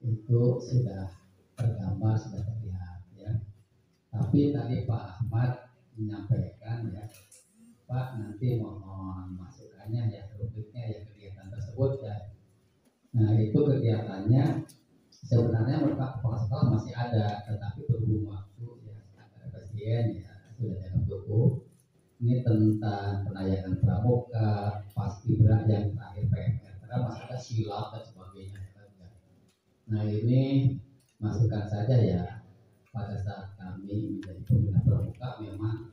itu sudah tergambar, sudah terlihat ya. Tapi tadi Pak Ahmad menyampaikan ya, Pak nanti mohon masukannya ya, rubriknya ya, kegiatan tersebut ya. Nah itu kegiatannya sebenarnya menurut kepala sekolah masih ada, tetapi berhubung waktu ya, ada presiden ya sudah dalam buku ini tentang penayangan pramuka, paskibra yang terakhir PMR, karena masih ada silat dan sebagainya. Nah ini masukan saja ya, pada saat kami menjadi pembina pramuka memang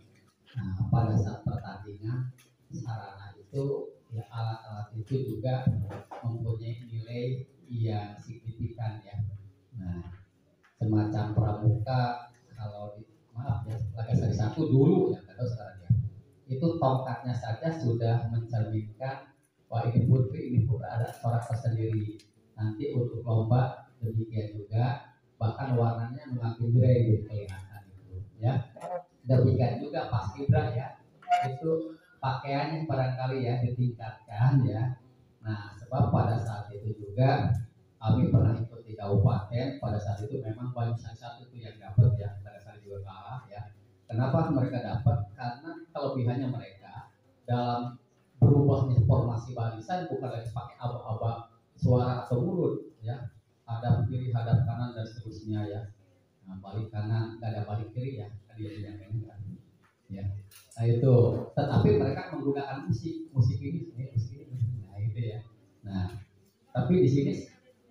pada saat pertandingan sarana itu ya, alat-alat itu juga mempunyai nilai yang signifikan ya. Nah semacam pramuka kalau maaf ya, Lagasari satu dulu ya, kalau sekarang ya itu tongkatnya saja sudah mencerminkan wah ini putri, ini putra, ada corak tersendiri. Nanti untuk lomba demikian juga, bahkan warnanya mengakhiri gitu kelihatan itu ya. Demikian juga paskibra ya, itu pakaiannya barangkali ya ditingkatkan ya. Nah sebab pada saat itu juga kami pernah ikut di kabupaten, pada saat itu memang Banyuwangi satu itu yang dapat ya, pada saat juga kalah ya. Kenapa mereka dapat? Karena kelebihannya mereka dalam berubahnya formasi barisan bukan lagi pakai aba-aba suara atau mulut ya, hadap kiri, hadap kanan dan seterusnya ya. Nah, balik kanan, nggak ada balik kiri ya, dia yang enggak ya. Nah itu, tetapi mereka menggunakan musik ini, nah itu ya. Nah, tapi di sini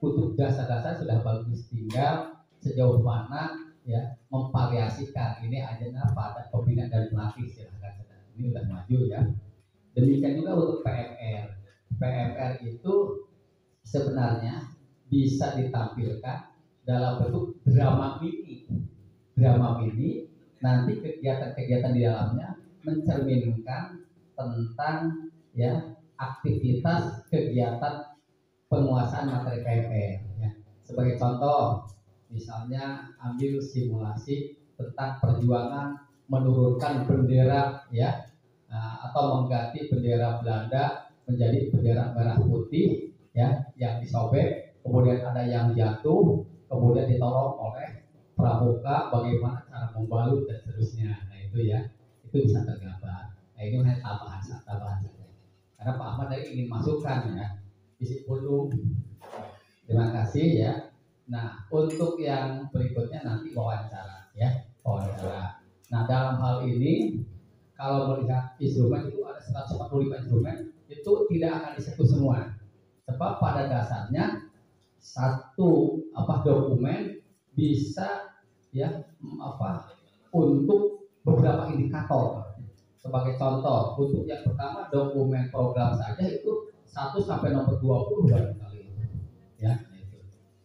untuk dasar-dasar sudah bagus, tinggal sejauh mana ya memvariasikan ini aja pada pembina dan pelatih silahkan, ini udah maju ya. Demikian juga untuk PMR. PMR itu sebenarnya bisa ditampilkan dalam bentuk drama mini. Drama mini nanti kegiatan-kegiatan di dalamnya mencerminkan tentang ya aktivitas kegiatan penguasaan materi PMR ya. Sebagai contoh misalnya ambil simulasi tentang perjuangan menurunkan bendera ya, atau mengganti bendera Belanda menjadi bendera merah putih ya, yang disobek, kemudian ada yang jatuh, kemudian ditolong oleh pramuka bagaimana cara membalut dan seterusnya. Nah itu ya, itu bisa tergambar. Nah ini hanya tambahan saja, karena Pak Ahmad tadi ingin masukkan ya, isi dulu. Terima kasih ya. Nah untuk yang berikutnya nanti wawancara ya, wawancara. Nah dalam hal ini kalau melihat instrumen itu ada 145 instrumen, itu tidak akan disentuh semua. Sebab pada dasarnya satu dokumen bisa ya untuk beberapa indikator. Sebagai contoh, untuk yang pertama dokumen program saja itu 1 sampai nomor 20 barangkali ya.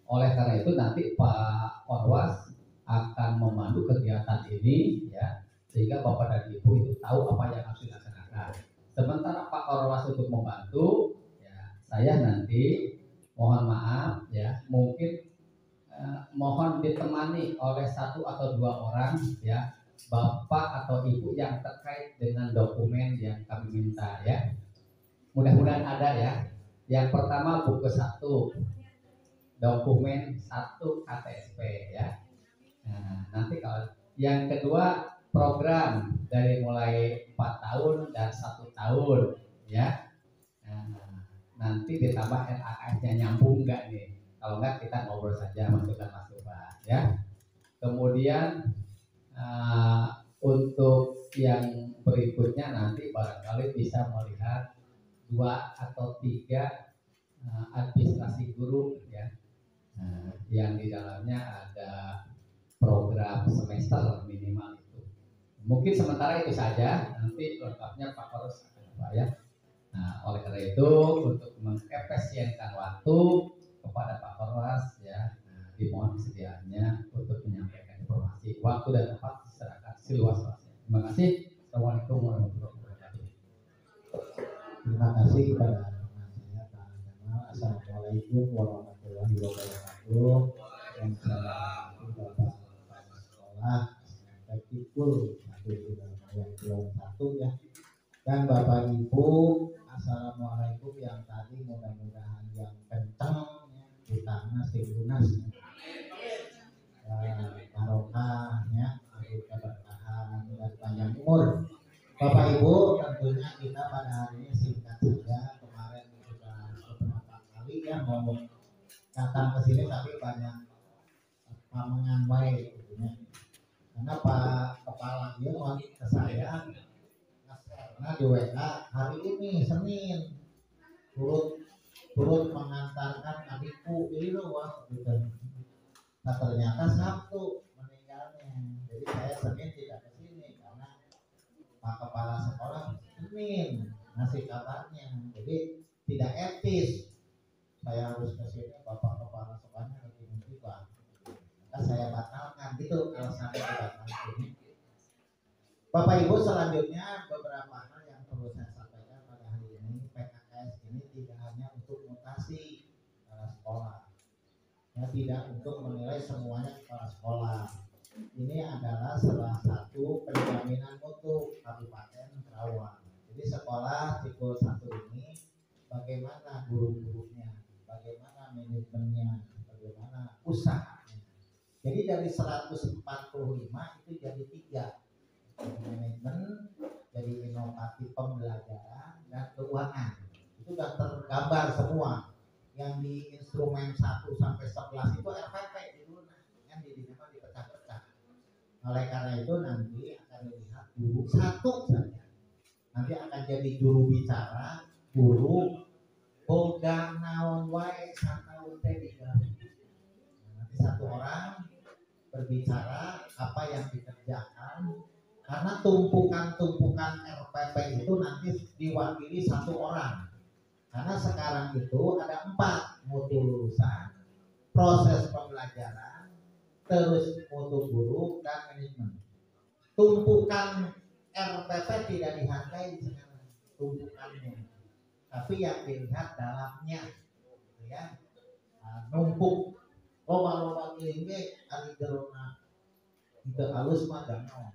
Oleh karena itu nanti Pak Orwas akan memandu kegiatan ini ya, sehingga Bapak dan Ibu itu tahu apa yang harus dilaksanakan. Sementara Pak Orwas untuk membantu ya, saya nanti mohon maaf ya, mungkin mohon ditemani oleh 1 atau 2 orang ya, Bapak atau Ibu yang terkait dengan dokumen yang kami minta ya. Mudah-mudahan ada ya. Yang pertama buku 1, dokumen 1 KTSP ya. Nah, nanti kalau yang kedua program dari mulai 4 tahun dan 1 tahun ya. Nah, nanti ditambah RAKS-nya nyambung enggak nih? Kalau enggak kita ngobrol saja, masukan ya. Kemudian untuk yang berikutnya nanti barangkali bisa melihat 2 atau 3 administrasi guru ya, yang di dalamnya ada program semester minimal itu. Mungkin sementara itu saja, nanti lengkapnya Pak Korus ya. Nah, oleh karena itu untuk mengefisienkan waktu kepada Pak Korwas ya, dimohon kesediaannya untuk menyampaikan informasi, waktu dan tempat diserahkan seluas-luasnya. Terima kasih. Assalamualaikum warahmatullahi wabarakatuh. Terima kasih kepada saya Pak Jamal. Assalamualaikum warahmatullahi wabarakatuh. Yang saya hormati Bapak Kepala Sekolah Teknikul yang Pulau 1 ya. Dan Bapak Ibu, assalamualaikum yang tadi mudah-mudahan yang kencang ya, bukannya sing lunas. datang ke sini tapi banyak pamangan baik gitu ya. Karena Pak Kepala dia mau ke saya karena di WA hari ini Senin turut mengantarkan adikku ini loh wah gitu. Nah ternyata Sabtu meninggalnya. Jadi saya Senin tidak ke sini karena Pak Kepala Sekolah Senin ngasih kabarnya. Jadi tidak etis. Saya harus ke sini Bapak Kepala Sekolahnya lagi musibah. Maka saya batalkan gitu alasannya dibatalkan. Bapak Ibu selanjutnya beberapa hal yang perlu saya sampaikan pada hari ini. PKKS ini tidak hanya untuk mutasi sekolah, ya tidak untuk menilai semuanya kepala sekolah. Ini adalah salah satu penjaminan mutu Kabupaten Karawang. Jadi sekolah siklus 1 ini bagaimana guru-gurunya, bagaimana manajemennya, bagaimana usahanya. Jadi dari 145 itu jadi 3. Manajemen, jadi inovatif pembelajaran dan keuangan. Itu sudah tergambar semua. Yang di instrumen 1 sampai 11 itu RPP dulu kan dipecah-pecah. Oleh karena itu nanti akan dilihat guru 1 saja. Nanti akan jadi juru bicara, guru boga naon wae sataun teh nanti 1 orang berbicara apa yang dikerjakan. Karena tumpukan RPP itu nanti diwakili 1 orang. Karena sekarang itu ada 4 mutu lulusan, proses pembelajaran, terus mutu guru dan manajemen. Tumpukan RPP tidak dihargai sekarang tumpukannya, tapi yang dilihat dalamnya, gitu ya. Numpuk loba-loba ini ari jerona itu halus mah danau.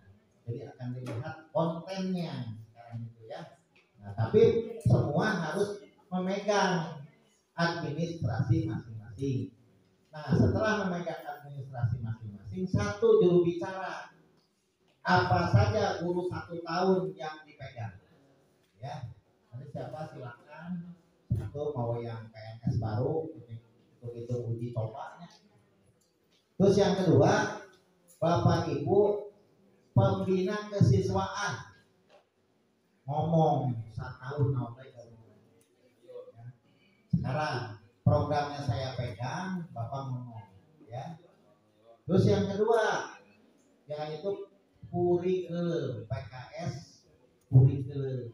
Jadi akan dilihat kontennya sekarang itu ya. Nah, tapi semua harus memegang administrasi masing-masing. Nah, setelah memegang administrasi masing-masing, 1 juru bicara. Apa saja guru 1 tahun yang dipegang. Ya. Nanti siapa silakan. 1 mau yang PNS baru itu uji cobanya. Terus yang kedua, Bapak Ibu pembina kesiswaan ngomong 1 tahun ya. Sekarang programnya saya pegang, Bapak ngomong ya. Terus yang kedua yaitu kurikulum PKS kurikulum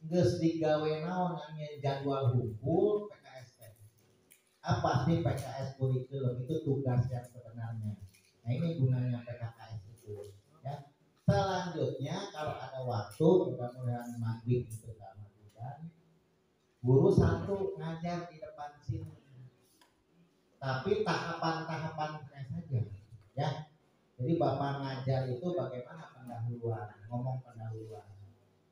geus digawe naon namanya jadwal hukum PKS. Apa sih PKS kurikulum? Itu tugas yang sebenarnya. Nah ini gunanya PKS itu ya. Selanjutnya kalau ada waktu mudah-mudahan maghrib itu dan guru 1 ngajar di depan sini. Tapi tahapan-tahapan saja ya. Jadi Bapak ngajar itu bagaimana pendahuluan, ngomong pendahuluan.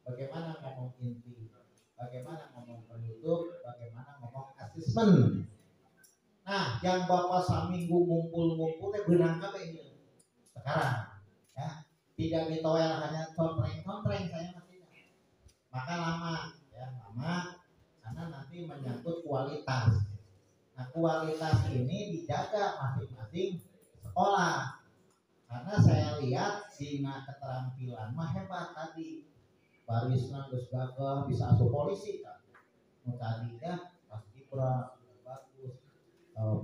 Bagaimana ngomong inti, bagaimana ngomong penutup, bagaimana ngomong asesmen. Nah, yang Bapak saminggu ngumpul-ngumpul beunang kabeh sekarang ya. Tidak ditoel hanya contreng saya masih tidak. Maka lama karena nanti menyangkut kualitas. Nah kualitas ini dijaga masing-masing sekolah. Karena saya lihat Dina keterampilan mah hebat tadi. Barisna geus gagah bisa asup polisi kan. Tadi ya pas Ibra bagus.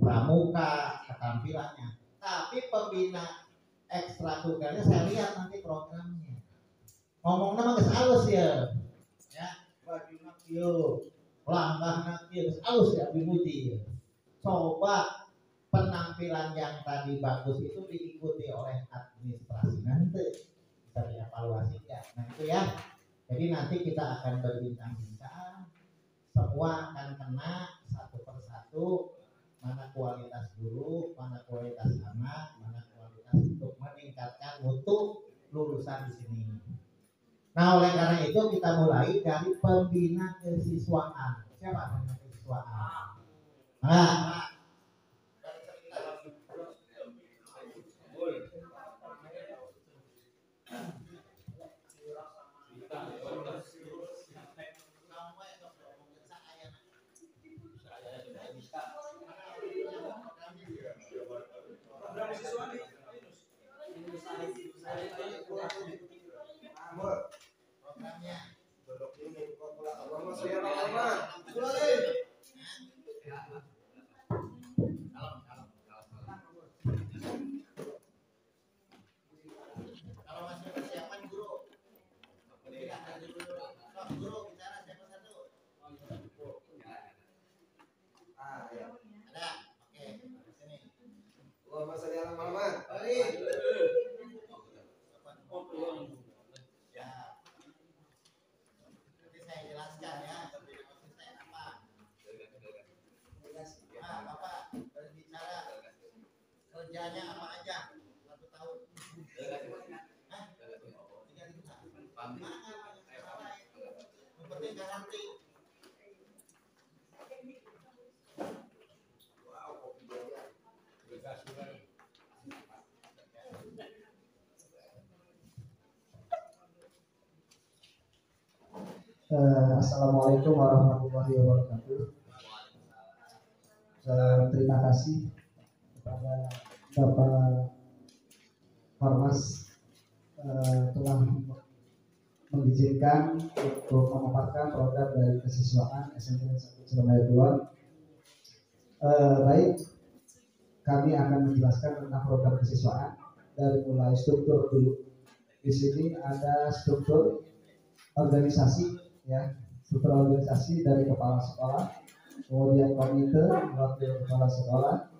Pramuka keterampilannya. Tapi pembina ekstrakurikulernya saya lihat nanti programnya ngomongnya mah geus halus ya bajuna kieu langgahna kieu geus halus ya dimuji. Coba penampilan yang tadi bagus itu diikuti oleh administrasi nanti bisa dievaluasi ya. Nah itu ya. Jadi nanti kita akan berbincang-bincang, semua akan kena 1 persatu mana kualitas guru, mana kualitas anak, mana kualitas untuk meningkatkan mutu lulusan di sini. Nah, oleh karena itu kita mulai dari pembina kesiswaan. Siapa pembina kesiswaan? Nah, kerjanya apa aja 1 tahun? Hah? 3 juta. Yang penting garansi. Assalamualaikum warahmatullahi wabarakatuh. Terima kasih kepada Bapak Farmas telah mengizinkan untuk memaparkan program dari kesiswaan SMP 1 Surabaya 2. Baik, kami akan menjelaskan tentang program kesiswaan dari mulai struktur dulu. Di sini ada struktur organisasi, ya, struktur organisasi dari kepala sekolah, kemudian komite, wakil kepala sekolah,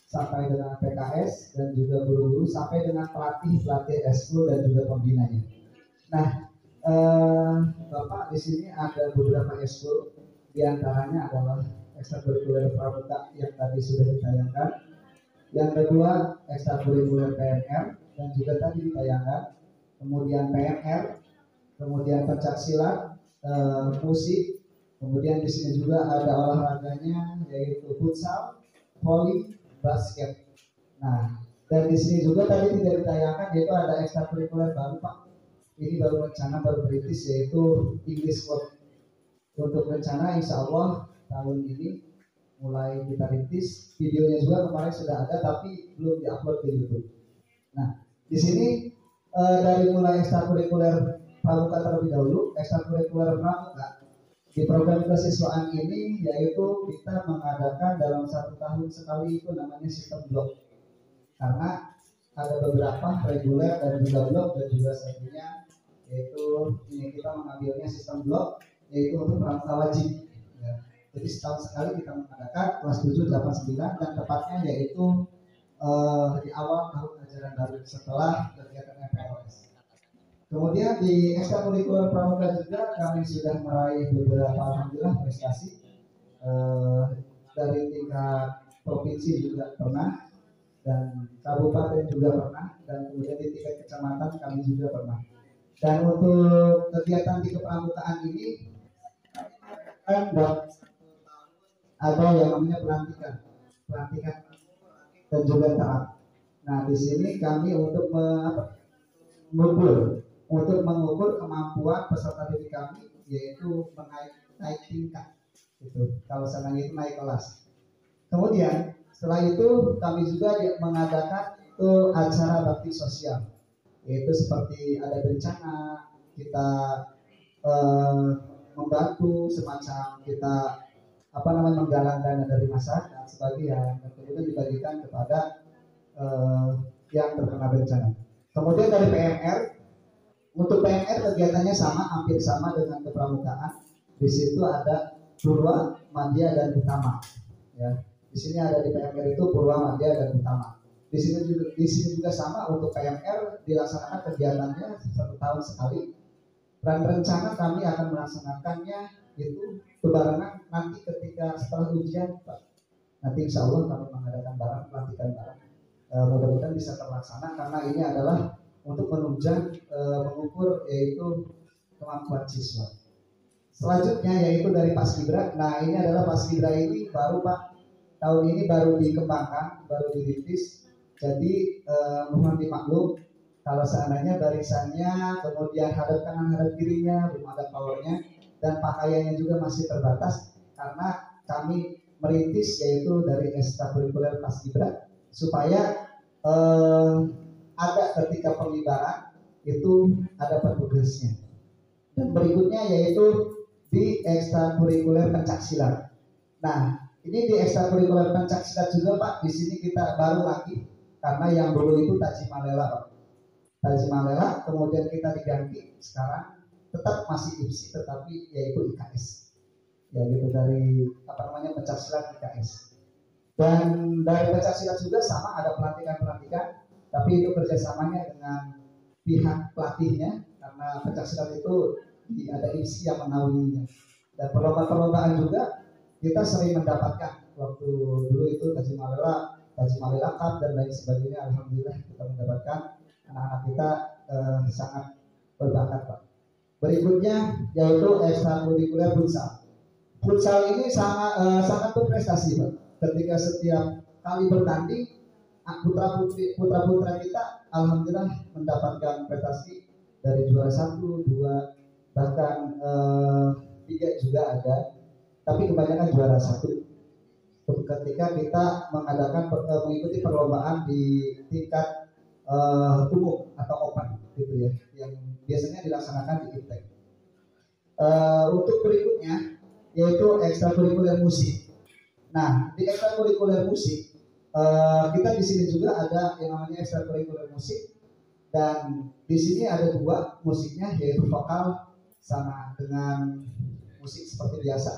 sampai dengan PKS dan juga guru-guru, sampai dengan pelatih eskul dan juga pembinanya. Nah, Bapak di sini ada beberapa eskul, diantaranya adalah ekstrakurikuler pramuka yang tadi sudah ditayangkan, yang kedua ekstrakurikuler PMR dan juga tadi ditayangkan, kemudian PMR, kemudian pencak silat, musik, kemudian di sini juga ada olahraganya yaitu futsal, voli, basket. Nah, dan di sini juga tadi tidak ditayangkan yaitu ada ekstrakurikuler baru Pak. Ini baru rencana baru berintis yaitu English Club. Untuk rencana insya Allah tahun ini mulai kita rintis. Videonya juga kemarin sudah ada tapi belum diupload di YouTube. Nah, di sini dari mulai ekstrakurikuler pramuka terlebih dahulu, ekstrakurikuler pramuka di program kesiswaan ini yaitu kita mengadakan dalam 1 tahun sekali itu namanya sistem blok, karena ada beberapa reguler dan juga blok dan juga selanjutnya yaitu ini kita mengambilnya sistem blok yaitu untuk pramuka wajib, ya. Jadi setahun sekali kita mengadakan kelas 7, 8, 9 dan tepatnya yaitu di awal tahun ajaran baru setelah kegiatan MPLS. Kemudian di ekstrakurikuler pramuka juga kami sudah meraih beberapa alhamdulillah prestasi dari tingkat provinsi juga pernah dan kabupaten juga pernah dan kemudian di tingkat kecamatan kami juga pernah. Dan untuk kegiatan di kepramukaan ini ada yang namanya pelantikan dan juga taat. Nah di sini kami untuk mengukur kemampuan peserta didik kami yaitu naik tingkat gitu. Kalau sananya itu naik kelas. Kemudian setelah itu kami juga mengadakan acara bakti sosial yaitu seperti ada bencana kita membantu semacam kita menggalang dana dari masyarakat sebagian dan kemudian dibagikan kepada yang terkena bencana. Kemudian dari PMR, untuk PMR kegiatannya hampir sama dengan kepramukaan. Di situ ada Purwa, Madya dan Utama. Ya, di sini ada di PMR itu Purwa, Madya dan Utama. Di sini juga sama untuk PMR dilaksanakan kegiatannya 1 tahun sekali. Dan rencana kami akan melaksanakannya itu berbarengan nanti ketika setelah ujian, Pak. Nanti insya Allah kami mengadakan pelantikan bareng. Mudah-mudahan bisa terlaksana karena ini adalah untuk menunjang mengukur yaitu kemampuan siswa. Selanjutnya yaitu dari Paskibra. Nah ini adalah Paskibra ini baru Pak, tahun ini baru dikembangkan, baru dirintis. Jadi mohon dimaklum kalau seandainya barisannya kemudian hadap kanan hadap kirinya belum ada powernya dan pakaiannya juga masih terbatas karena kami merintis yaitu dari ekstrakurikuler Paskibra supaya ada ketika pengibaran itu ada petugasnya. Dan berikutnya yaitu di ekstrakurikuler pencaksilat. Nah, ini di ekstrakurikuler pencaksilat juga Pak, di sini kita baru lagi karena yang dulu itu Tajimalela Pak. Tajimalela kemudian kita diganti sekarang tetap masih IPSI tetapi yaitu IKS. Ya gitu dari pencaksilat IKS. Dan dari pencaksilat juga sama ada pelatihan-pelatihan tapi itu kerjasamanya dengan pihak pelatihnya karena pencaksilat itu ada IPSI yang menaunginya. Dan perlombaan juga kita sering mendapatkan waktu dulu itu Tajimalela tajimali lengkap dan lain sebagainya. Alhamdulillah kita mendapatkan anak-anak kita sangat berbakat Pak. Berikutnya yaitu ekstrakurikuler futsal. Futsal ini sangat berprestasi Pak. Ketika setiap kali bertanding putra kita alhamdulillah mendapatkan prestasi dari juara 1, 2, bahkan 3 juga ada, tapi kebanyakan juara 1 ketika kita mengikuti perlombaan di tingkat umum atau open gitu ya, yang biasanya dilaksanakan di IPTEK. Untuk berikutnya yaitu ekstrakurikuler musik. Nah, di ekstrakurikuler musik kita di sini juga ada yang namanya ekstrakurikuler musik, dan di sini ada 2 musiknya, yaitu vokal sama dengan musik seperti biasa.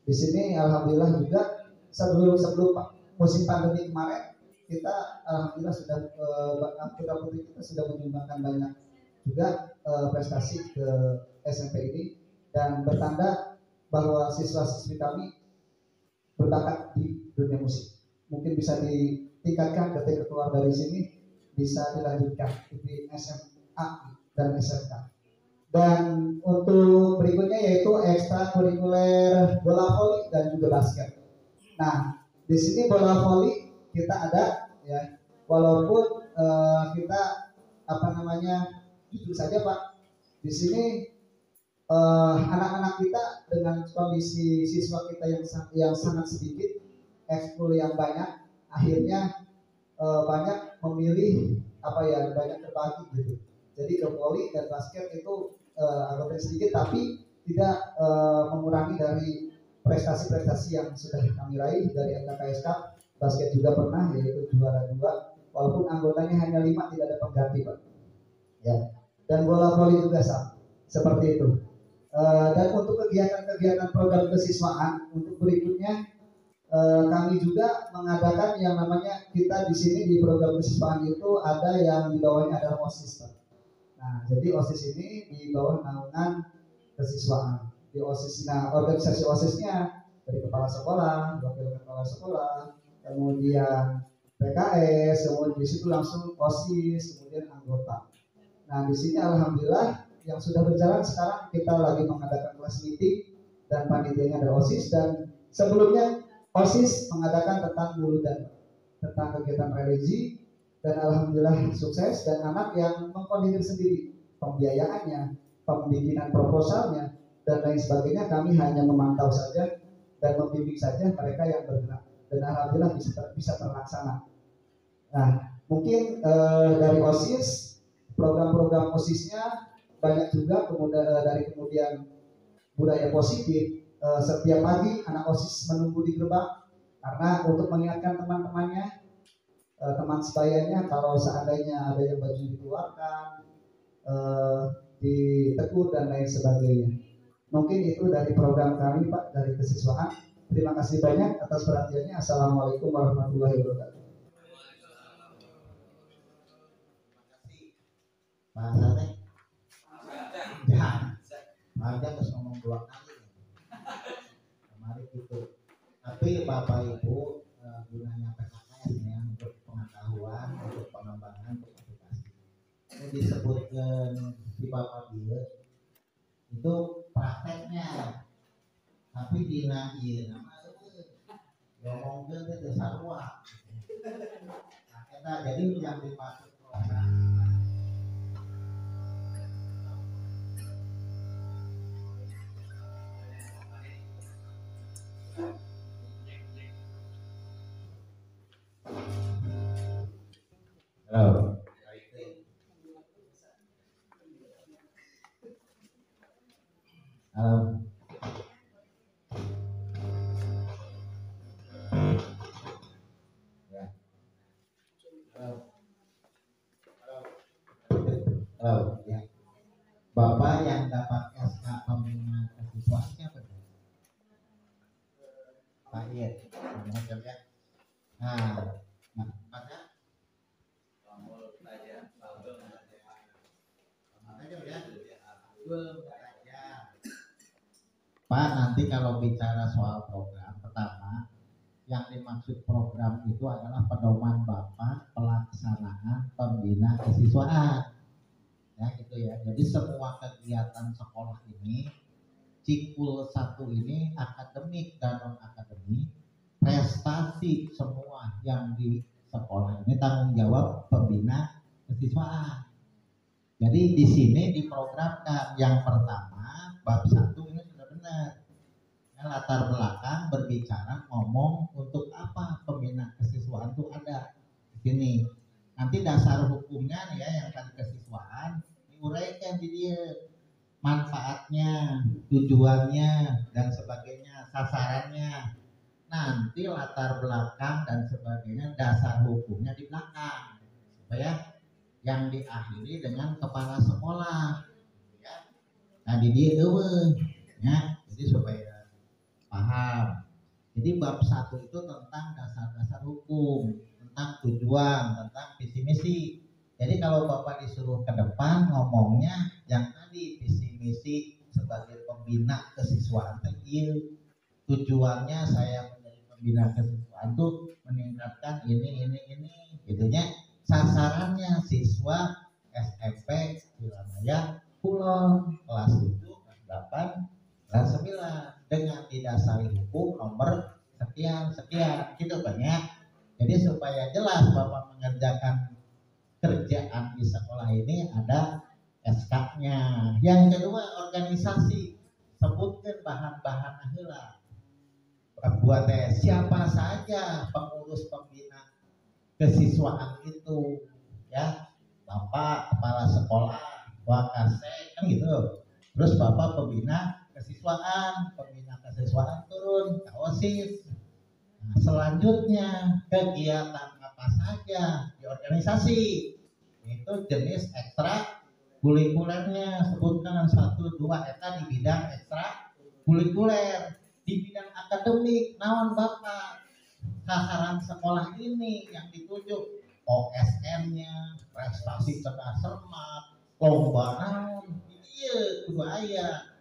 Di sini alhamdulillah juga sebelum musim pandemi kemarin kita alhamdulillah sudah putra-putri kita sudah menyumbangkan banyak juga prestasi ke SMP ini, dan bertanda bahwa siswa-siswi kami berbakat di dunia musik. Mungkin bisa ditingkatkan ketika keluar dari sini, bisa dilanjutkan di SMA dan SMK. Dan untuk berikutnya yaitu ekstrakurikuler bola voli dan juga basket. Nah, di sini bola voli kita ada ya, walaupun kita jujur saja Pak, di sini anak-anak kita dengan kondisi siswa kita yang sangat sedikit, ekskul yang banyak, akhirnya banyak memilih banyak terbagi gitu. Jadi ke voli dan basket itu anggotanya sedikit, tapi tidak mengurangi dari prestasi-prestasi yang sudah kami raih. Dari MKKSK basket juga pernah, yaitu juara 2, walaupun anggotanya hanya 5, tidak ada pengganti Pak ya. Dan bola voli juga sama seperti itu. Dan untuk kegiatan-kegiatan program kesiswaan untuk berikutnya, kami juga mengadakan yang namanya, kita di sini di program kesiswaan itu ada yang di bawahnya adalah OSIS Pak. Nah, jadi OSIS ini di bawah naungan kesiswaan. Di OSIS, nah organisasi OSISnya dari kepala sekolah, wakil kepala sekolah, kemudian PKS, kemudian di situ langsung OSIS, kemudian anggota. Nah, di sini alhamdulillah yang sudah berjalan sekarang, kita lagi mengadakan kelas meeting dan panitianya dari OSIS, dan sebelumnya OSIS mengadakan tentang muludan, tentang kegiatan religi, dan alhamdulillah sukses, dan anak yang mengkoordinir sendiri pembiayaannya, pembikinan proposalnya, dan lain sebagainya. Kami hanya memantau saja dan membimbing saja mereka yang bergerak, dan alhamdulillah bisa terlaksana. Nah, mungkin dari OSIS, program-program OSISnya banyak juga, kemudian budaya positif. Setiap pagi anak OSIS menunggu di gerbang karena untuk mengingatkan teman-temannya, teman sebayanya, kalau seandainya ada yang baju dikeluarkan, ditegur dan lain sebagainya. Mungkin itu dari program kami Pak, dari kesiswaan. Terima kasih banyak atas perhatiannya. Assalamualaikum warahmatullahi wabarakatuh. Bahasanya ada terus ngomong 2 kali kemarin gitu. Tapi Bapak Ibu, gunanya PKKS ya, untuk pengetahuan, untuk pengembangan, untuk aplikasi. Ini disebutkan di Bapak dia itu prakteknya, tapi dina ieu nama ngomongkeun teh sarua. Nah, eta jadi yang dimaksud program. Halo. Halo. Ya. Halo. Ya. Bapak yang dapat SK pembinaan kesiswaan siapa? Pak Iet. Ya. Nah, pada Pak, nanti kalau bicara soal program, pertama yang dimaksud program itu adalah pedoman Bapak pelaksanaan pembina kesiswaan. Ya gitu ya. Jadi semua kegiatan sekolah ini, cikul 1 ini akademik dan non akademik, prestasi semua yang di sekolah ini tanggung jawab pembina kesiswaan. Jadi di sini diprogramkan yang pertama bab 1 ini sudah benar. Ya, latar belakang berbicara ngomong untuk apa pembina kesiswaan itu ada di sini. Nanti dasar hukumnya nih ya yang tadi kesiswaan diuraikan di dia, manfaatnya, tujuannya dan sebagainya, sasarannya. Nanti latar belakang dan sebagainya, dasar hukumnya di belakang. Supaya yang diakhiri dengan kepala sekolah. Ya. Nah di dia ya. Jadi supaya paham. Jadi bab 1 itu tentang dasar-dasar hukum, tentang tujuan, tentang visi misi. Jadi kalau Bapak disuruh ke depan ngomongnya yang tadi visi misi sebagai pembina kesiswaan itu tujuannya saya menjadi pembina kesiswaan itu meningkatkan ini gitunya. Sasarannya siswa SMP Wilayah Kulon kelas 7, kelas 8, kelas 9 dengan didasari hukum nomor sekian gitu banyak. Jadi supaya jelas Bapak mengerjakan kerjaan di sekolah ini ada SK-nya. Yang kedua organisasi, sebutkan bahan-bahan heula. Buat siapa saja pengurus pembina kesiswaan itu ya, Bapak kepala sekolah, wakasek kan gitu. Terus Bapak pembina kesiswaan turun ke OSIS. Nah, selanjutnya kegiatan apa saja di organisasi itu jenis ekstra kulikulernya, sebutkan 1, 2 eta di bidang ekstra kulikuler. Di bidang akademik naon Bapak sasaran sekolah ini yang dituju, OSN-nya, prestasi cerdas cermat, lomba naon, iya kudu aya.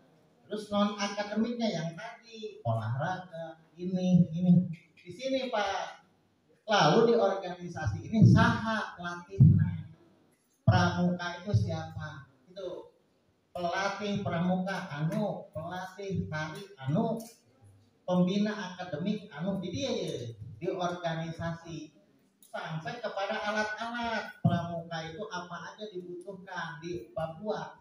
Terus non akademiknya yang tadi olahraga ini. Di sini Pak. Lalu di organisasi ini saha pelatihnya. Pramuka itu siapa? Itu pelatih pramuka anu, pelatih tari anu, pembina akademik anu di dia ya, di organisasi. Sampai kepada alat-alat pramuka itu apa aja dibutuhkan di Papua.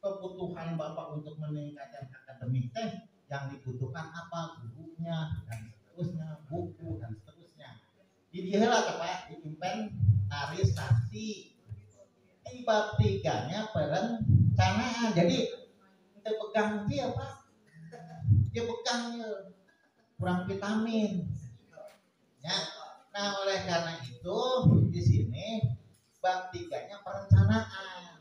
Kebutuhan Bapak untuk meningkatkan akademik teh yang dibutuhkan apa, gurunya dan seterusnya, buku dan seterusnya. Jadi heula Pak diinventarisasi. Di bab 3-nya perencanaan. Jadi kita pegang dia Pak. Dia pegangnya kurang vitamin. Ya. Nah, oleh karena itu di sini bab 3-nya perencanaan.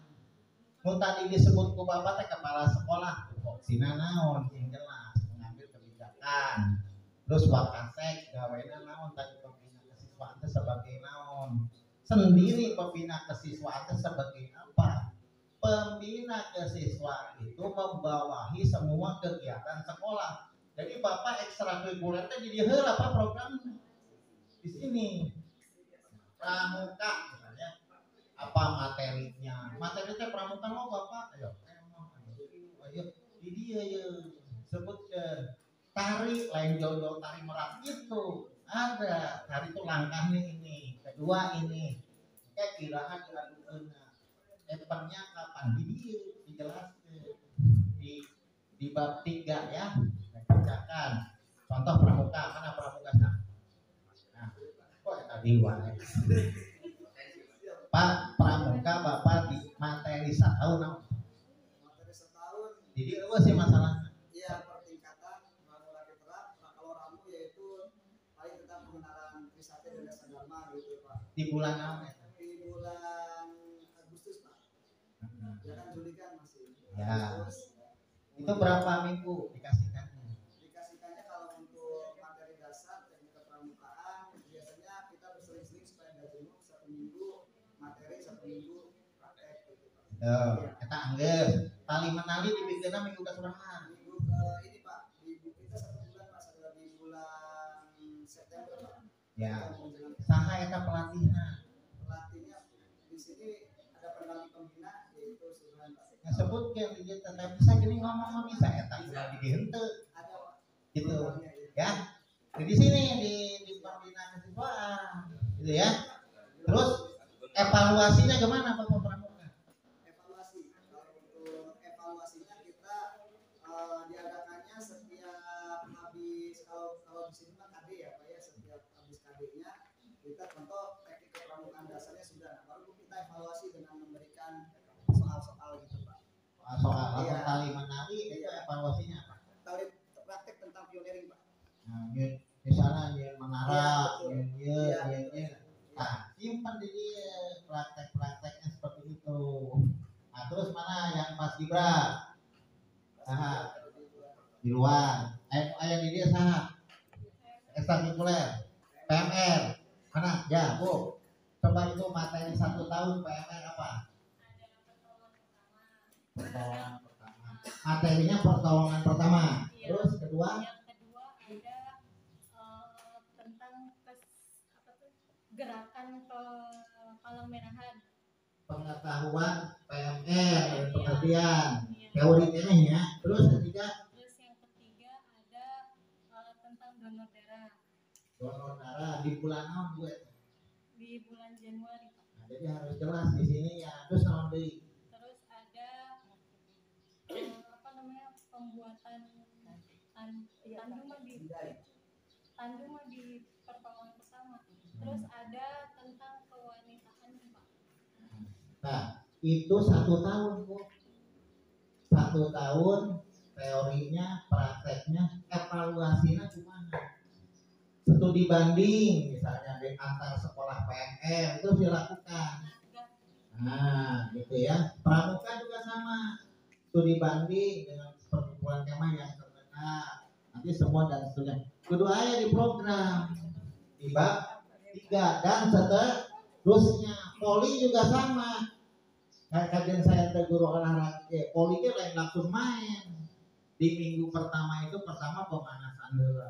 Mun tadi disebut ku Bapak teh kepala sekolah, tupoksina naon sing jelas mengambil kebijakan. Terus wakasek gaweana naon tadi pembina kesiswaan teh sebagai naon. Sendiri pembina kesiswaan teh sebagai apa? Pembina kesiswaan itu membawahi semua kegiatan sekolah. Jadi Bapak ekstrakurikuler teh jadi heula apa programnya. Di sini pramuka misalnya apa materinya, materinya pramuka lo Bapak, ayo di dia ya sebutkan. Tari lain jauh-jauh tari merak itu ada, tari itu langkahnya ini, kedua ini kayak kirahan diadukan eventnya kapan di dia dijelaskan di bab 3 ya, bacakan contoh pramuka. Mana pramuka nah kok tadi wae Pak pramuka Bapak di materi setahun jadi apa sih masalahnya? Iya, pertingkatan lagi berat. Nah, kalau ramu yaitu paling tentang pengenalan Trisakti dan Dasar Dharma gitu Pak. Di bulan apa? Di bulan Agustus Pak. Ya kan Juli kan masih. Ya. Agustus, ya. Itu berapa minggu dikasihkannya? Dikasihkannya kalau untuk materi dasar teknik kepramukaan biasanya kita berseling-seling supaya nggak jenuh, 1 minggu materi, 1 minggu praktek gitu Pak. Kita angger tali menali dibikinnya minggu ke seberapa? Minggu ke ini Pak, di kita 1 bulan Pak, di bulan 10 Ya, saha eta pelatihan. Pelatihnya di sini ada pendamping pembina yaitu Sunan Pak. Yang sebut yang dia tetap bisa gini ngomong bisa eta udah di henteu. Ada Pak. Gitu. Ya. Di sini di pembina kesiswaan. Gitu ya. Terus evaluasinya gimana Bapak Pramuka? Evaluasi. Kalau untuk evaluasinya kita diadakannya setiap habis kalau di sini mah KD ya Pak ya, setiap habis KD-nya kita contoh teknik kepramukaan dasarnya sudah, nah, baru kita evaluasi dengan memberikan soal-soal gitu Pak. Soal Iya. tali menari itu evaluasinya apa? Tadi praktek tentang pioneering Pak. Nah, misalnya dia menara, Iya, betul. dia. Iya. Nah, simpan di dia praktek-prakteknya seperti itu. Nah, terus mana yang Mas Gibran? Nah, di luar. Ayah di dia saha? Ekstrakurikuler, PMR. Mana? Ya, Bu. Coba itu materi 1 tahun PMR apa? Pertolongan pertama. Materinya pertolongan pertama. Terus kedua? Yang kedua ada tentang gerakan ke palang merahan. Pengetahuan PMR, pengertian, Iya. teorinya ya. Terus ketiga? Terus yang ketiga ada tentang donor darah Donor darah di bulan apa Bu? di bulan Januari. Nah, jadi harus jelas di sini ya. Terus naon deui? Terus ada pembuatan tandu mah di pertolongan pertama. Terus ada tentang kewanitaan Pak. Nah, itu 1 tahun Bu. 1 tahun teorinya, prakteknya, evaluasinya gimana? Studi banding misalnya di antar sekolah PNM itu dilakukan. Nah, gitu ya. Pramuka juga sama. Studi banding dengan perkumpulan kemah yang terkenal. Nanti semua dan seterusnya. Keduanya di program di bab 3 dan seterusnya. Poli juga sama. Kajian saya guru olahraga, poli itu lain langsung main. Di minggu pertama itu pemanasan dulu.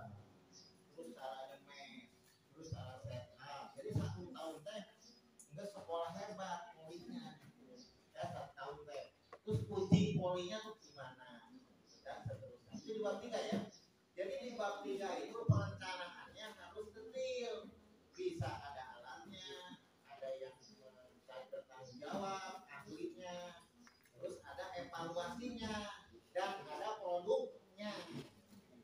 Terus cara nyemes, terus cara set up. Jadi 1 tahun teh enggak sekolah hebat polinya. Ya 1 tahun teh. Terus uji polinya tuh gimana? Dan seterusnya. Itu di bab 3 ya. Jadi di bab 3 itu perencanaannya harus detail. Bisa ada alatnya, ada yang bisa bertanggung jawab, ahlinya, terus ada evaluasinya dan ada produknya.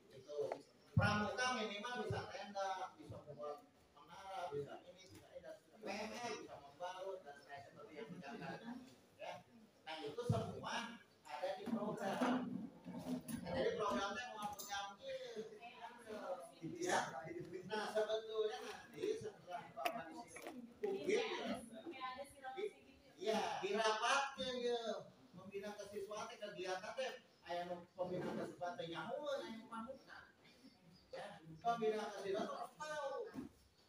Itu pramuka minimal bisa tenda, bisa membuat menara, bisa ini, bisa ini, dan PMR bisa membalut dan lain seperti yang dikatakan. Ya, nah itu semua ada di program. Nah, jadi programnya mau ya. Nah sebetulnya nanti setelah Bapak di sini publik ya dirapatkan ya membina kesiswaan kegiatan teh aya nu pembina kesiswaan teh nyamun aya pramuka ya pembina kesiswaan tahu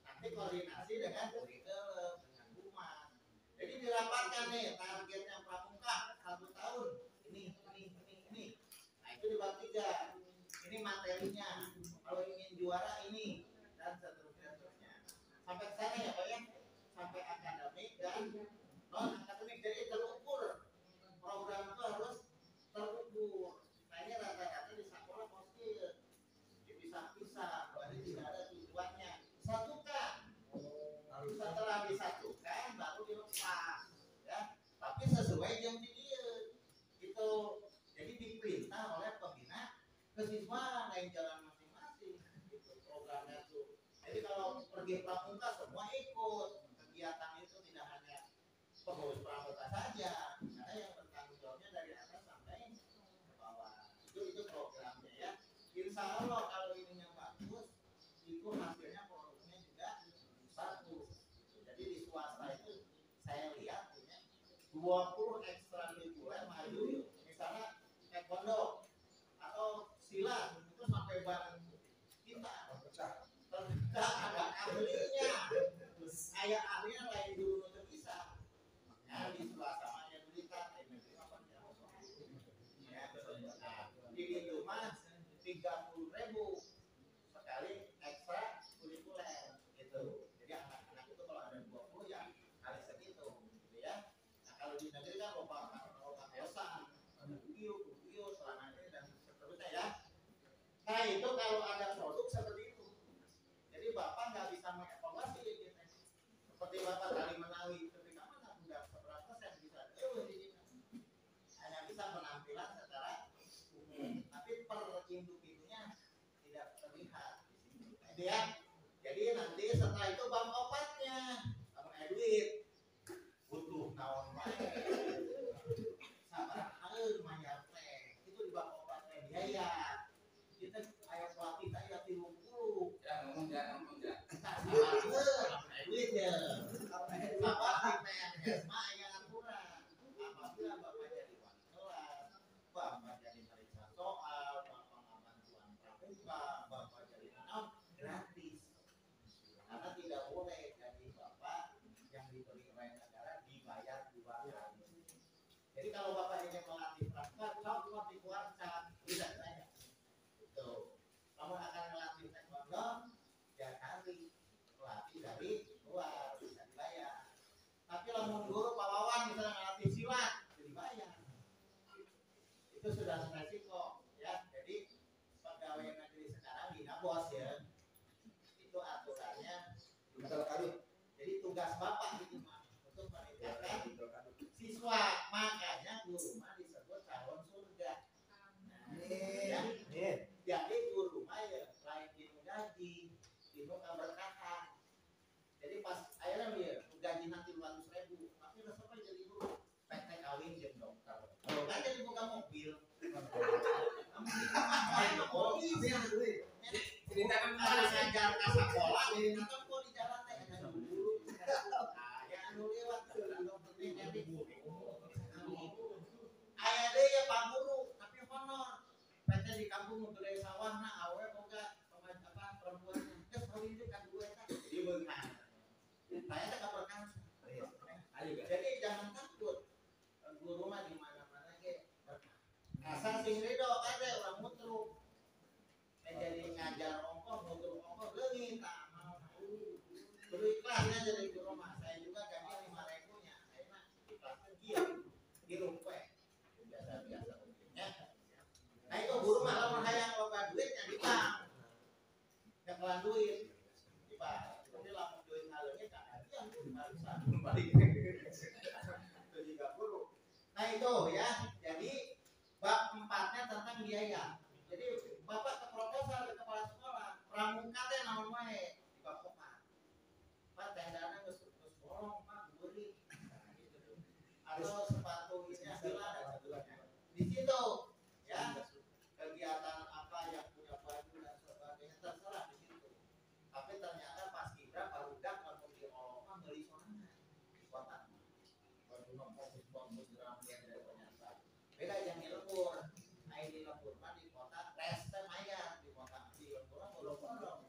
nanti koordinasi dengan kurikulum dengan humas jadi dirapatkan nih targetnya pramuka 1 tahun ini nah itu di bab 3 ini materinya kalau ingin juara ini dan seterusnya sampai ke sana ya Pak ya sampai akademik dan non akademik jadi terukur program itu harus terukur nah ini rata-rata di sekolah pasti dipisah-pisah berarti tidak ada tujuannya satukan setelah disatukan baru dilepas ya tapi sesuai jam dia itu jadi diperintah oleh pembina kesiswaan lain jalan masing-masing itu programnya tuh jadi kalau pergi pramuka semua ikut kegiatan itu tidak hanya pengurus pramuka saja karena yang bertanggung jawabnya dari atas sampai ke bawah itu programnya ya insya Allah kalau ininya bagus itu hasilnya produknya juga bagus jadi di swasta itu saya lihat punya 20 ekstrakurikuler maju misalnya taekwondo atau silat itu sampai bareng kita ada ahlinya kayak ahlinya lain dulu untuk bisa makanya di swasta mah yang berikan ya di itu mah 30.000 sekali ekstra kurikuler gitu di negeri kan loba kosan, ada video selama ini dan seterusnya ya. Nah itu kalau ada produk seperti itu, jadi bapak nggak bisa mengevaluasi gitu. Seperti bapak tadi menawi ketika mana sudah seberapa persen bisa, hanya bisa penampilan secara umum, tapi per individunya tidak terlihat di sini. Nah, itu ya. Jadi nanti setelah itu bang obatnya, bang duit butuh naon wae, sabar mayar teh itu di bang obatnya biaya. Kita ayo pelatih saya 30 ya ngomong ya sabar duit ya sabar di PNS mah yang aturan apabila bapak jadi wali kelas, bapak jadi periksa soal, bapak bantuan pramuka, bapak jadi menang gratis karena tidak boleh jadi bapak yang diberi oleh negara dibayar 2 kali. Jadi kalau bapak ingin melatih pramuka, cuma dikeluarkan tidak saya. Tuh, kamu akan melatih taekwondo, ya kali melatih dari luar bisa dibayar. Tapi lamun guru Pak Wawan misalnya melatih silat, dibayar. Itu sudah resiko ya. Jadi pegawai negeri sekarang bina bos ya. Itu aturannya betul kali. Jadi tugas bapak itu mah untuk meningkatkan siswa, makanya guru mah disebut calon surga. Ya. Jadi guru mah ya lain dinu gaji, dinu keberkahan. Jadi pas akhirnya dia gaji nanti 200.000, tapi udah sampai jadi guru, PT kawin jadi dokter. Kalau nggak jadi buka mobil. Jadi tanam ngajar ke sekolah, jadi nonton kok di jalan teh ada guru. Ah, ya anu lewat dokter jadi aya deui ya Pak Guru, tapi honor. PT di kampung nu gede sawah na awe boga apa perempuannya. Geus kawin deui ka dua eta. Jadi beunghang. Saya teh kaberkan. Jadi jangan takut. Guru mah di mana-mana ge berkah. Asal sing ridho kade urang mutruk. Jadi ngajar ongkoh, mutruk ongkoh leungit tah mau. Kudu ikhlasnya jadi guru mah. Saya juga gaji 5.000 nya. Ayeuna ikhlaskeun kieu. Hirup we. Biasa-biasa ya. Nah itu guru mah lamun hayang loba duit nya di bank. Kekelan duit di bank. Tapi lamun duit ngaleungit ka adian balik. Itu juga guru. Nah itu ya. Jadi bab 4-nya tentang biaya. Jadi Bapak ke proposal ke kepala sekolah, pramuka teh naon wae di bab 4. Pak tendana geus bolong, Pak beuring. Atau sepatu ini adalah dan sebagainya. Di situ ya kegiatan apa yang punya baju dan sebagainya terserah di situ. Tapi ternyata pas kibra barudak kalau diolong meuli sorangan di kota. Baru fokus gram dari ternyata. Beda yang di lembur. Ai di lembur mah di kota tes teh mayar, di kota di lembur mah bolong-bolong.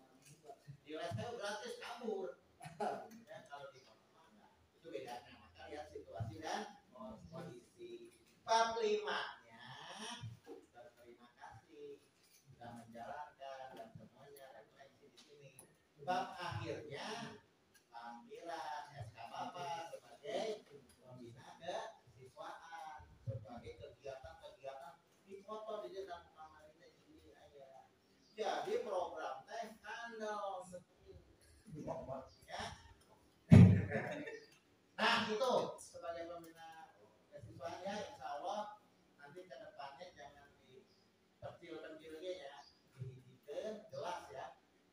Di les teh gratis kabur. Ya kalau di kota mah enggak. Itu bedanya. Maka lihat situasi dan kondisi. Bab 5-nya berterima kasih sudah menjalankan dan semuanya refleksi di sini. Bab akhirnya lampiran SK Bapak sebagai pembina kesiswaan, sebagai kegiatan-kegiatan difoto di dalam kamar ini aja. Jadi program teh handle ya. Nah itu sebagai pembina kesiswaan ya, insya Allah nanti ke depannya jangan dipercil-percil ya, dihidupkan jelas ya,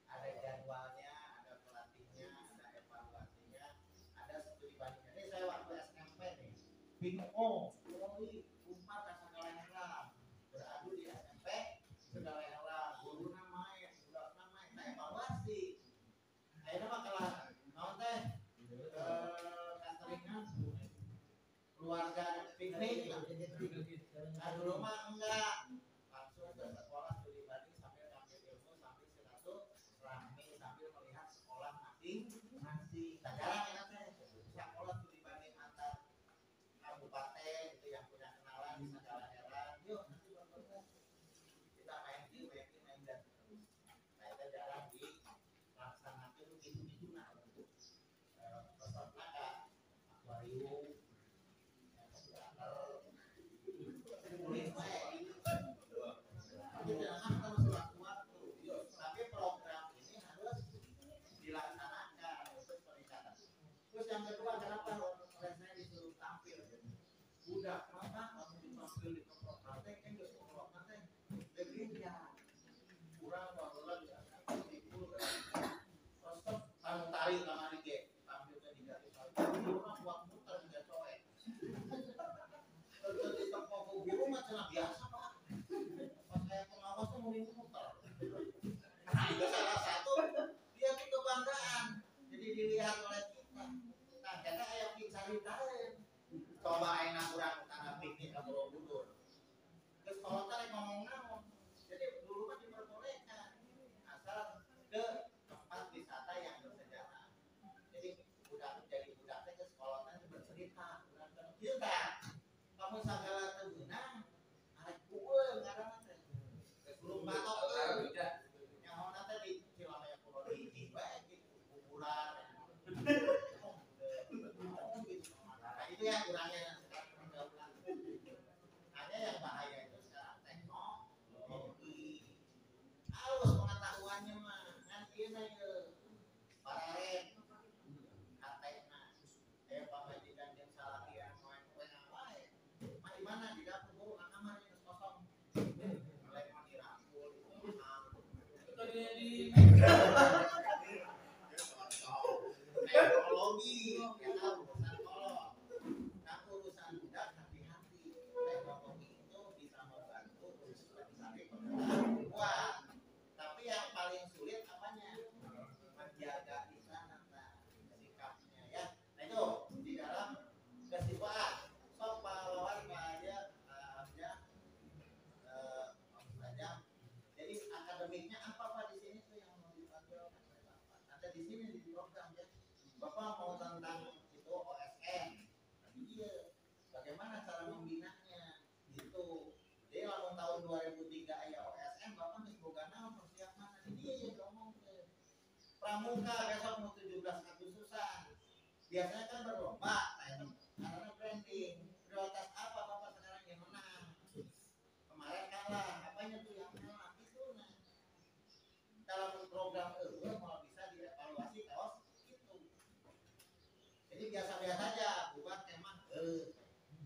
ada jadwalnya, ada pelatihnya, ada evaluasinya, ada studi bandingnya. Ini saya waktu SMP nih, bingung umpar ke segala heran, beradu di SMP segala heran, guru namanya, budak namanya, nah evaluasi, akhirnya mah kelas naon teh cateringan keluarga piknik lah. Nah dulu mah enggak, langsung ke sekolah studi banding sambil ngambil ilmu sambil silaturahmi sambil melihat sekolah masing-masing. Nah jarang ya teh sekolah studi banding antar kabupaten itu yang punya kenalan di segala heran. Yuk nanti bertemu kita main dan terus. Nah itu jarang dilaksanakan gitu-gitu nah untuk peserta akuarium Terus yang kedua, kenapa oleh saya disuruh tampil? Udah, maka kamu ditampil di tempat praktek, kan gak sekolah praktek. Lebih ya, kurang bahulah ya. Tipul, terus kamu tarik kamar di tampil ke 3 orang buat muter juga coek. Terus di tempat biru macam biasa pak. Pas saya pengawas tuh mending muter. Nah itu salah satu dia tuh kebanggaan. Jadi dilihat oleh kita. Nah karena ayam cari tarik. Coba enak kurang karena piknik ke Borobudur. Terus kalau tarik ngomong-ngomong, jadi dulu kan diperbolehkan asal ke tempat wisata yang bersejarah. Jadi jadi budak ke sekolah kan bercerita, kita kamu segala tergenang, arek kuel karena sebelum batok yang mau nanti di Cilamaya Pulau di baik kuburan. Nah itu yang kurangnya sekarang pergaulan. Hanya yang bahaya itu sekarang teknologi. Halus pengetahuannya mah kan ini paralel katena. Pamajikan yang salah dia main wae. Di mana di dapur guru kamar yang kosong. Mulai mandi rambut. Itu teknologi ya tahu urusan kolot. Nah urusan budak hati-hati. Teknologi itu bisa membantu untuk mencari pengetahuan kuat. Tapi yang paling sulit apanya? Menjaga di sana sikapnya ya. Nah itu di dalam kesiswaan. Sok pahlawan aja jadi akademiknya apa pak di sini tuh yang mau dipanggilkan oleh bapak? Ada di sini di program ya. Bapak mau tentang itu OSN. Iya. Bagaimana cara membinanya? Gitu. Jadi lamun tahun 2003 aya OSN, bapak geus boga naon persiapan ini ya ngomong ke pramuka besok mau 17 Agustusan. Biasanya kan berlomba, karena branding. Prioritas apa bapak sekarang yang menang? Kemarin kalah, apanya tuh yang menang? Itu nah. Dalam program mau bisa dievaluasi kaos itu. Jadi biasa-biasa aja, buat kemah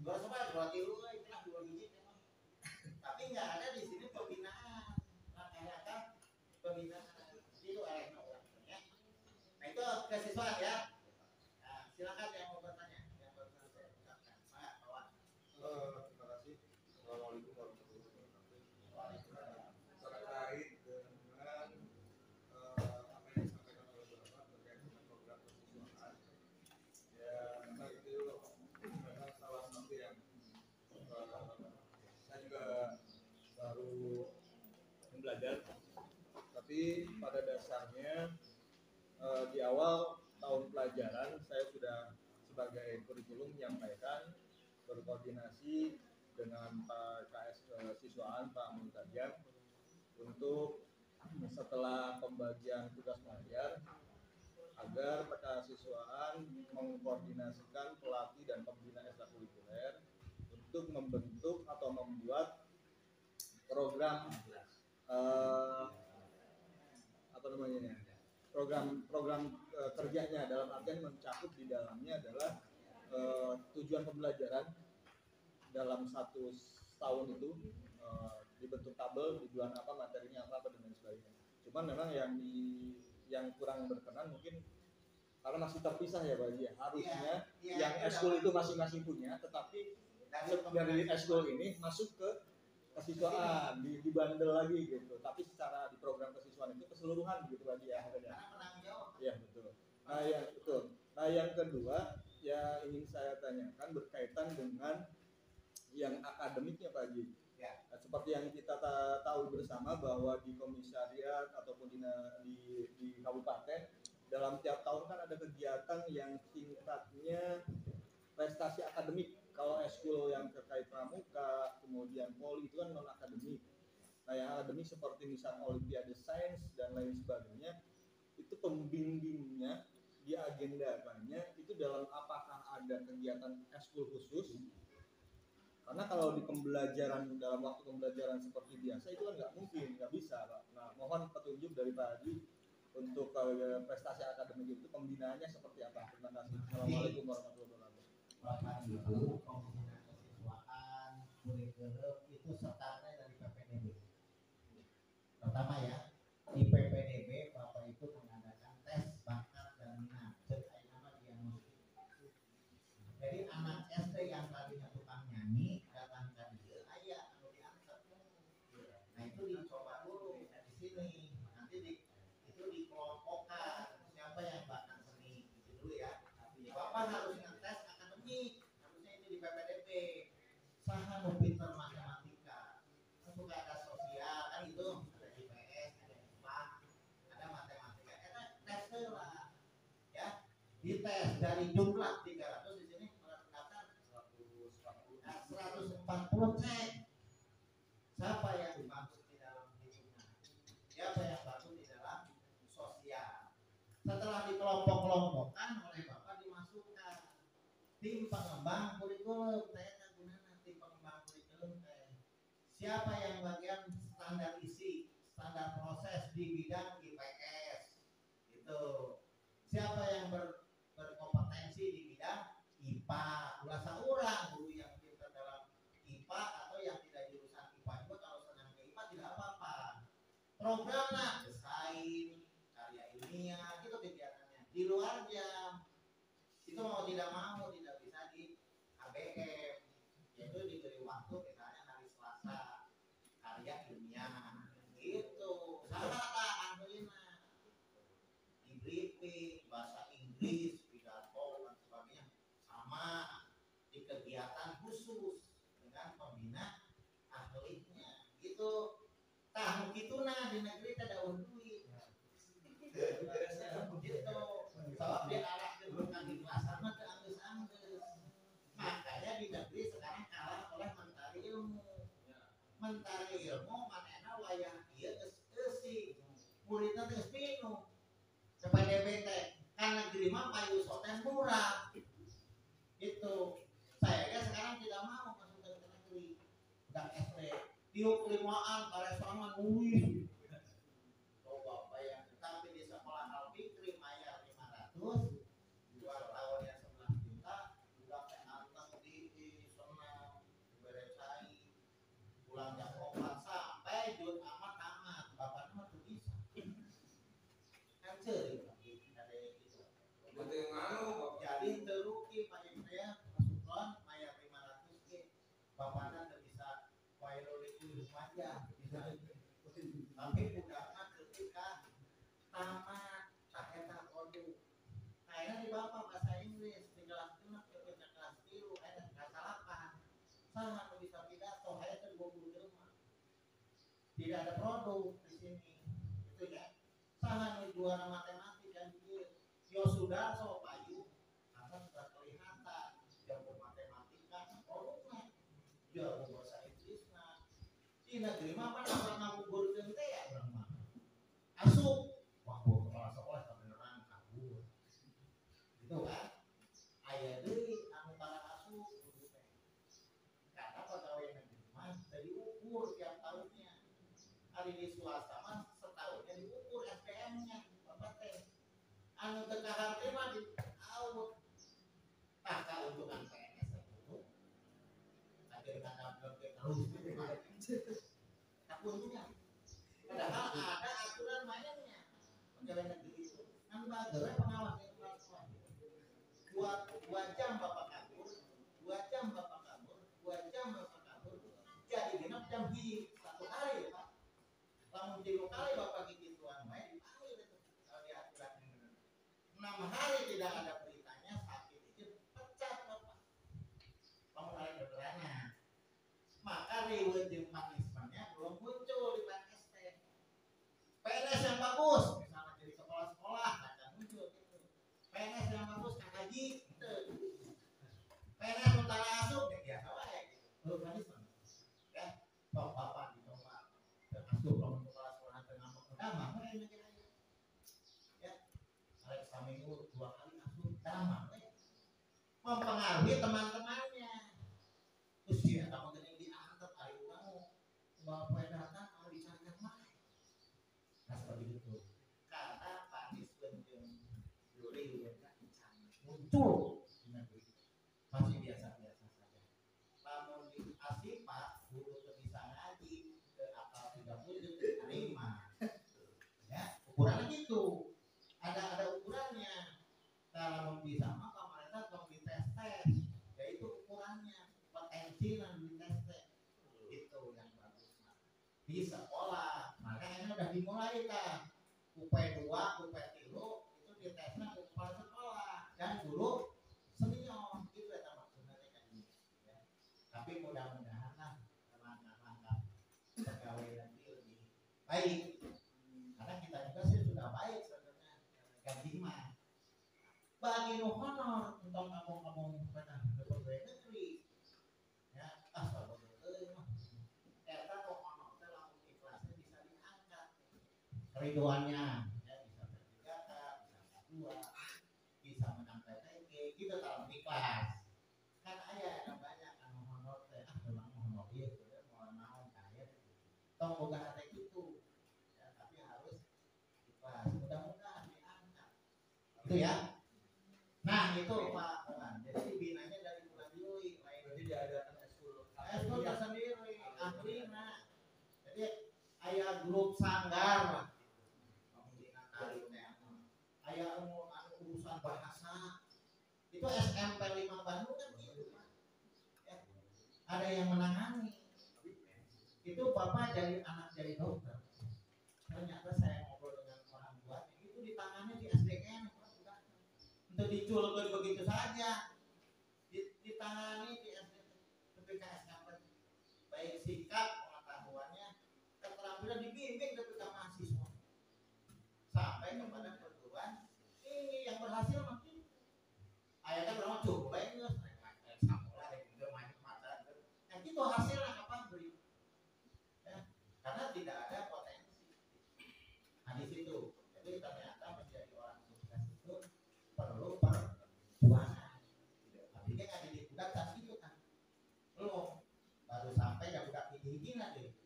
dua sobat, dua tilu, itulah 2 biji kemah. Tapi nggak ada di sini pembinaan, rata-rata pembinaan itu oleh orangnya. Nah itu kesiswaan ya. Nah, silakan yang mau bertanya, yang bertanya saya ucapkan. Pak, kawan. Terima kasih. Assalamualaikum warahmatullahi wabarakatuh. Terkait dengan apa yang disampaikan oleh Bapak terkait dengan program kesiswaan, ya memang itu memang salah satu yang saya juga baru belajar. Tapi pada dasarnya di awal tahun pelajaran saya sudah sebagai kurikulum menyampaikan berkoordinasi dengan Pak KS Siswaan Pak Muntajam untuk setelah pembagian tugas mengajar agar kekasiswaan mengkoordinasikan pelatih dan pembina ekstrakurikuler untuk membentuk atau membuat program apa namanya program kerjanya, dalam artian mencakup di dalamnya adalah tujuan pembelajaran dalam 1 tahun itu, dibentuk tabel di bulan apa materinya apa dan lain sebagainya. Cuman memang yang kurang berkenan mungkin karena masih terpisah ya Pak ya. Harusnya yang eskul itu masing-masing punya, tetapi dari eskul ini masuk ke kesiswaan, dibandel lagi gitu. Tapi secara di program kesiswaan itu keseluruhan gitu Pak ya. Iya betul. Nah yang kedua ya ingin saya tanyakan berkaitan dengan yang akademiknya Pak Haji. Ya. Nah, seperti yang kita tahu bersama bahwa di komisariat ataupun di kabupaten dalam tiap tahun kan ada kegiatan yang tingkatnya prestasi akademik. Kalau eskul yang terkait pramuka, kemudian poli itu kan non akademik. Nah yang akademik seperti misalnya olimpiade sains dan lain sebagainya itu pembimbingnya diagendakannya itu dalam apakah ada kegiatan eskul khusus? Karena kalau di pembelajaran dalam waktu pembelajaran seperti biasa itu kan nggak mungkin, nggak bisa Pak. Nah mohon petunjuk dari Pak Haji untuk prestasi akademik itu pembinaannya seperti apa? Terima kasih. Assalamualaikum warahmatullahi wabarakatuh. Bapak Ibu, pembinaan kesiswaan kurikulum itu startnya dari PPDB. Pertama ya, di PPDB Bapak Ibu mengadakan tes bakat dan minat, serta nama diagnostik. Jadi anak SD yang tadinya tukang nyanyi datang ke dia, ayah anu diangkat. Nah itu dicoba dulu di sini, nanti itu dikelompokkan siapa yang bakat seni itu dulu ya. Bapak harus ngetes akademik, harusnya itu di PPDB. Saha nu pinter matematika, suka ada sosial kan itu, ada IPS, ada IPA, ada matematika. Tes lah, ya. Dites dari jumlah 300 di sini mendaftar 140 cek. Siapa yang bagus di dalam hitungan? Siapa yang bagus di dalam sosial? Setelah dikelompok-kelompokkan oleh Bapak dimasukkan tim pengembang kurikulum. Saya gunanya tim pengembang kurikulum. Siapa yang bagian standar isi, standar proses di bidang IPS? Itu. Siapa yang berkompetensi di bidang IPA? Ulah saurang guru yang pintar dalam IPA atau yang tidak jurusan IPA juga kalau senang ke IPA tidak apa-apa. Programnya desain, karya ilmiah, itu kegiatannya. Di luar jam itu mau tidak tidak bisa di ABM, yaitu diberi waktu misalnya hari Selasa karya ilmiah gitu. Salah antuina di briefing bahasa Inggris, pidato dan sebagainya sama di kegiatan khusus dengan pembina ahlinya gitu. Tahu gitu nah di negeri tidak ada duit gitu. Soal dia arah ke bukan di kelas sama ke anggus-anggus. Makanya di negeri sekarang kalah oleh mentari ilmu. Mentari ilmu manena wayang ieu geus eusi. Muridna geus bingung. PPDB teh kan negeri mah payu soten murah. Itu. Saya sekarang tidak mau masuk ke negeri. Udah SD. Tiup limaan karesangan wih. Coba bayang, tapi di sekolah Al-Fikri bayar 500, 2 tahun yang 11 juta, juga penantang di senang, beresai, pulang jam 4 sampai jut amat tamat, bapaknya mah tuh bisa. Kan ceri lagi, ada yang gitu. Jadi teruki Pak Ibu saya masukkan bayar 500 ke, bapaknya tuh bisa bayar itu aja, bisa. Tapi budaknya ketika tamat tak produk kayaknya di bapak bahasa Inggris di kelas 5 ke kelas 3 ada kelas 8 sama bisa pidato saya kan guru rumah tidak ada produk di sini itu ya sama nih juara matematik dan Yosudarso Payu akan sudah kelihatan jago matematika produknya jago bahasa Inggrisnya di negeri mah apa ngaku guru teh ya asup waktu kepala sekolah kebenaran kabur itu kan ayah deui anu para asup guru teh karena pegawai negeri mah dari ukur tiap tahunnya hari di swasta mah setahunnya diukur SPM-nya bapak teh anu teu kahar teh mah di out tah kauntungan PNS itu akhir kata terus keuntungan padahal ada aturan mainnya pegawai negeri itu kan pegawai pengawas inflasi 2 jam bapak kabur 2 jam bapak kabur 2 jam bapak kabur jadi genap jam hiji 1 hari Pak lamun 3 kali bapak gigituan main dipanggil itu kalau di aturan 6 hari tidak ada beritanya sakit itu pecat bapak lamun hari berderana maka riweuh jeung punishment-nya belum muncul di PNS teh. PNS yang bagus, misalnya jadi kepala sekolah, akan muncul gitu. PNS yang bagus, KKJ, gitu. PNS utara asup, ya biasa wae gitu. Belum punishment. Ya, sok bapak dicoba. Asup lamun kepala sekolah tengah damang we negeri. Ya. Ada seminggu 2 kali asup damang we. Mempengaruhi teman-temannya. Terus dia kamu gini diangkat hari kamu bapak datang kalau dicari mana nah seperti itu karena kalau bisa mah pemerintah tong dites yaitu ukurannya potensi dan dites itu yang bagus di sekolah. Makanya udah dimulai kan UP2, UP3 itu ditesnya kepala sekolah dan guru senior itu ya maksudnya kan ya. Tapi mudah-mudahan lah langkah-langkah pegawai nanti lebih baik karena kita juga sih sudah baik sebenarnya gaji mah bagi nu honor untuk kampung-kampung pada pegawai negeri ya asal betul mah eta kok honor teh lamun ikhlasnya bisa diangkat keriduannya ya bisa P3K bisa K2 bisa menang PTG kita tahu ikhlas kan aya banyak anu honor teh memang honor ieu mau naon kaya tong boga hate kitu ya tapi harus ikhlas mudah-mudahan diangkat itu ya. Nah itu Pak Oman, jadi dibinanya dari bulan Juli Berarti diadakan eskul tersendiri ahli nah jadi aya grup sanggar aya urusan bahasa itu SMP 5 Bandung kan gitu Pak ya. Ada yang menangani itu Bapak jadi anak jadi dokter ternyata saya ngobrol dengan orang tuanya itu ditangani di SDN untuk diculkan begitu saja ditangani di PPKSK baik sikap pengetahuannya keterampilan dibimbing kepada mahasiswa sampai kepada perguruan ini yang berhasil makin ayah kan berapa coba ini samurai itu banyak mata yang itu hasilnya apa beri ya, karena tidak ada potensi nah di situ jadi ternyata menjadi orang sukses itu perlu perjuangan tapi dia nggak dibuka saat itu kan belum baru sampai yang udah hiji nanti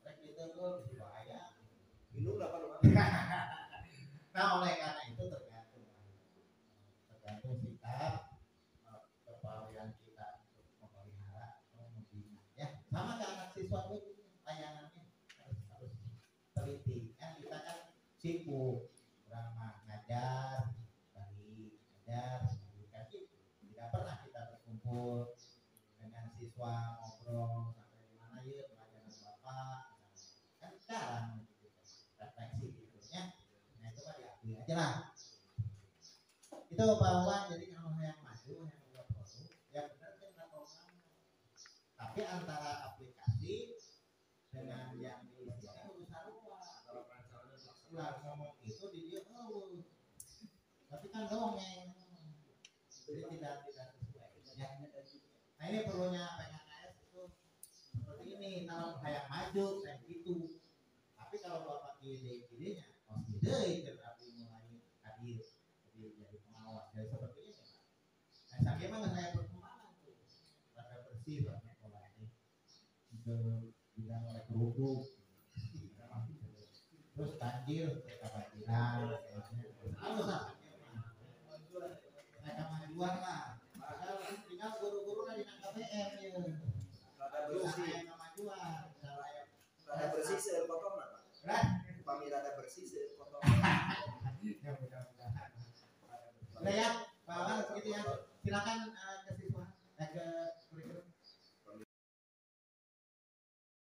rek itu bisa bahaya minum lah Pak. nah oleh karena itu tergantung sikap kepawian kita untuk memelihara membina ya sama kayak anak siswa itu layanannya harus teliti kan kita kan sibuk drama ngajar tidak pernah kita berkumpul dengan siswa ngobrol sampai di mana ya pelajaran bapak kan sekarang refleksi gitu ya nah itu kan diakui aja lah itu bahwa jadi kalau yang maju yang udah produk ya benar kan program tapi antara aplikasi dengan yang di sini urusan luar ngomong itu di dia tapi kan dongeng jadi tidak sesuai ya. Nah ini perlunya PKKS itu seperti ini kalau kayak maju kayak gitu tapi kalau bapak ide-idenya pasti ide tapi mulai hadir jadi pengawas jadi seperti ini nah sampai mana saya perkembangan tuh pada bersih banyak pola ini untuk bidang oleh kerudung terus banjir kebanjiran harus kemajuan lah tinggal guru-guru di KPM ya kemajuan Rada bersih sepotong lah Pak. Kami rada bersih sepotong. Ya mudah-mudahan. Udah ya, Pak Bang, begitu ya. Silakan ke siswa ke